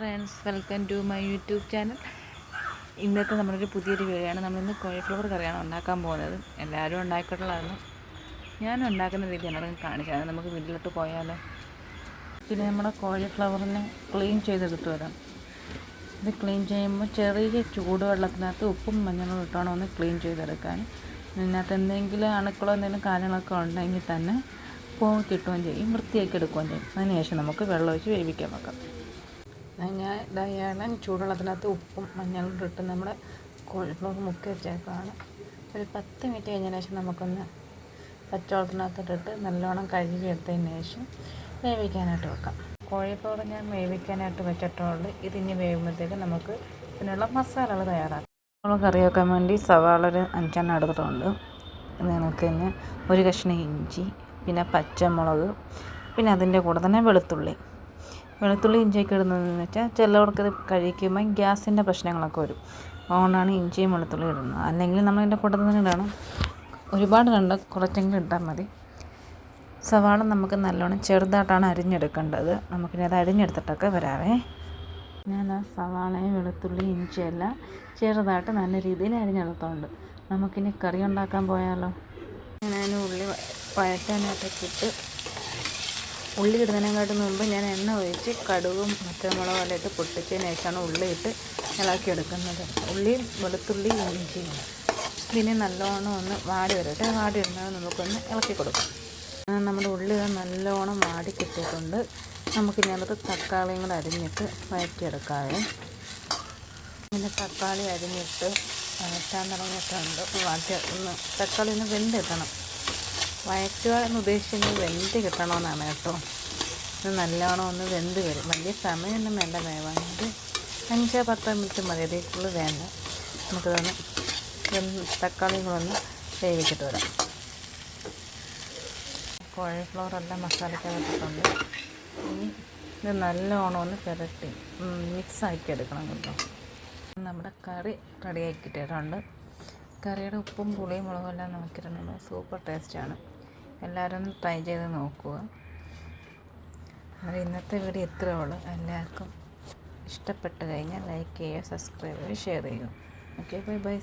Friends, welcome to my YouTube channel. ഇന്നത്തെ നമ്മളൊരു പുതിയൊരു വീഡിയോ ആണ്. നമ്മളിന്ന് കോളിഫ്ലവർ കറിയാണ് ഉണ്ടാക്കാൻ പോകുന്നത്. എല്ലാവരും ഉണ്ടാക്കിയിട്ടുള്ളതാണ്. ഞാൻ ഉണ്ടാക്കുന്ന രീതിയാണ് കാണിച്ചത്. നമുക്ക് വീട്ടിലോട്ട് പോയാലോ. പിന്നെ നമ്മുടെ കോളിഫ്ലവറിനെ ക്ലീൻ ചെയ്തെടുത്ത് വരാം. ഇത് ക്ലീൻ ചെയ്യുമ്പോൾ ചെറിയ ചൂടുവെള്ളത്തിനകത്ത് ഉപ്പും മഞ്ഞളും ഇട്ടോണം ഒന്ന് ക്ലീൻ ചെയ്തെടുക്കാൻ. ഇതിനകത്ത് എന്തെങ്കിലും അണുക്കളോ എന്തെങ്കിലും കാര്യങ്ങളൊക്കെ ഉണ്ടെങ്കിൽ തന്നെ പോയി കിട്ടുകയും ചെയ്യും, വൃത്തിയാക്കി എടുക്കുകയും ചെയ്യും. അതിനുശേഷം നമുക്ക് വെള്ളം ഒഴിച്ച് വേവിക്കാൻ വെക്കാം. ഞാൻ ധാരാളം ചൂടുവെള്ളത്തിനകത്ത് ഉപ്പും മഞ്ഞളും ഇട്ട് നമ്മുടെ കോളിഫ്ലവർ മുക്കി വെച്ചേക്കാണ്. ഒരു 10 മിനിറ്റ് കഴിഞ്ഞതിന് ശേഷം നമുക്കൊന്ന് പച്ചവെള്ളത്തിനകത്തിട്ടിട്ട് നല്ലോണം കഴുകിയെടുത്തതിന് ശേഷം വേവിക്കാനായിട്ട് വെക്കാം. കോളിഫ്ലവർ ഞാൻ വേവിക്കാനായിട്ട് വെച്ചിട്ടുള്ളൂ. ഇതിനി വേവുമ്പോഴത്തേക്ക് നമുക്ക് ഇതിനുള്ള മസാലകൾ തയ്യാറാക്കാം. നമ്മൾ കറി വെക്കാൻ വേണ്ടി സവാള ഒരു 5 എടുത്തിട്ടുണ്ട്. നമുക്ക് തന്നെ ഒരു കഷ്ണം ഇഞ്ചി, പിന്നെ പച്ചമുളക്, പിന്നെ അതിൻ്റെ കൂടെ തന്നെ വെളുത്തുള്ളി ഇഞ്ചിയൊക്കെ ഇടുന്നതെന്ന് വെച്ചാൽ ചിലവർക്കത് കഴിക്കുമ്പോൾ ഗ്യാസിൻ്റെ പ്രശ്നങ്ങളൊക്കെ വരും. അതുകൊണ്ടാണ് ഇഞ്ചിയും വെളുത്തുള്ളി ഇടുന്നത്. അല്ലെങ്കിൽ നമ്മളതിൻ്റെ കൂടെ തന്നെ ഇടണം. ഒരുപാട് കണ്ട് കുറച്ചെങ്കിലും ഇട്ടാൽ മതി. സവാള നമുക്ക് നല്ലോണം ചെറുതായിട്ടാണ് അരിഞ്ഞെടുക്കേണ്ടത്. നമുക്കിനി അത് അരിഞ്ഞെടുത്തിട്ടൊക്കെ വരാവേ. ഞാൻ ആ സവാളയും വെളുത്തുള്ളി ഇഞ്ചിയെല്ലാം ചെറുതായിട്ട് നല്ല രീതിയിൽ അരിഞ്ഞെടുത്തോണ്ട് നമുക്കിനി കറി ഉണ്ടാക്കാൻ പോയാലോ. ഞാൻ ഉള്ളി വഴറ്റാനായിട്ടൊക്കെ ഇട്ട് ഉള്ളി ഇടുന്നതിനെക്കാട്ടും മുമ്പ് ഞാൻ എണ്ണ ഒഴിച്ച് കടുകും പച്ചമുളകും എല്ലാം ഇട്ട് പൊട്ടിച്ചതിന് ശേഷമാണ് ഉള്ളി ഇട്ട് ഇളക്കിയെടുക്കുന്നത്. ഉള്ളിയും വെളുത്തുള്ളി ഇഞ്ചിയും ഇതിനെ നല്ലോണം ഒന്ന് വാടി വരട്ടെ. വാടി വരുന്നത് നമുക്കൊന്ന് ഇളക്കി കൊടുക്കാം. നമ്മുടെ ഉള്ളി നല്ലോണം വാടി കിട്ടിയിട്ടുണ്ട്. നമുക്കിനി അതിനകത്ത് തക്കാളിയും കൂടെ അരിഞ്ഞിട്ട് വഴറ്റിയെടുക്കാവേ. പിന്നെ തക്കാളി അരിഞ്ഞിട്ട് വഴറ്റാൻ തുടങ്ങിയിട്ടുണ്ട്. തക്കാളി ഒന്ന് വെന്ത് കിട്ടണം. വഴറ്റുക എന്ന് ഉദ്ദേശിക്കുന്നത് വെന്ത് കിട്ടണമെന്നാണ് കേട്ടോ. ഇത് നല്ലോണം ഒന്ന് വെന്ത് വരും. വലിയ സമയമൊന്നും വേണ്ട വേവാനായിട്ട്. 5-10 മിനിറ്റ് മതി. അതേക്കുള്ളൂ വേണ്ട. നമുക്കിതൊന്ന് തക്കാളിയും കൂടെ ഒന്ന് വേവിച്ചിട്ട് വരാം. കോളിഫ്ലവറെല്ലാം മസാലയ്ക്കകത്തിട്ടുണ്ട്. ഇനി ഇത് നല്ലോണം ഒന്ന് പുരട്ടി മിക്സാക്കി എടുക്കണം കേട്ടോ. നമ്മുടെ കറി റെഡിയാക്കിയിട്ടുണ്ട്. കറിയുടെ ഉപ്പും പുളിയും മുളകും എല്ലാം നോക്കിയിട്ടുണ്ട്. സൂപ്പർ ടേസ്റ്റാണ്. എല്ലാവരും ഒന്ന് ട്രൈ ചെയ്ത് നോക്കുക. അത് ഇന്നത്തെ വീഡിയോ ഇത്രയേ ഉള്ളൂ. എല്ലാവർക്കും ഇഷ്ടപ്പെട്ട് കഴിഞ്ഞാൽ ലൈക്ക് ചെയ്യുക, സബ്സ്ക്രൈബ് ചെയ്യുക, ഷെയർ ചെയ്യുക. Okay, bye bye.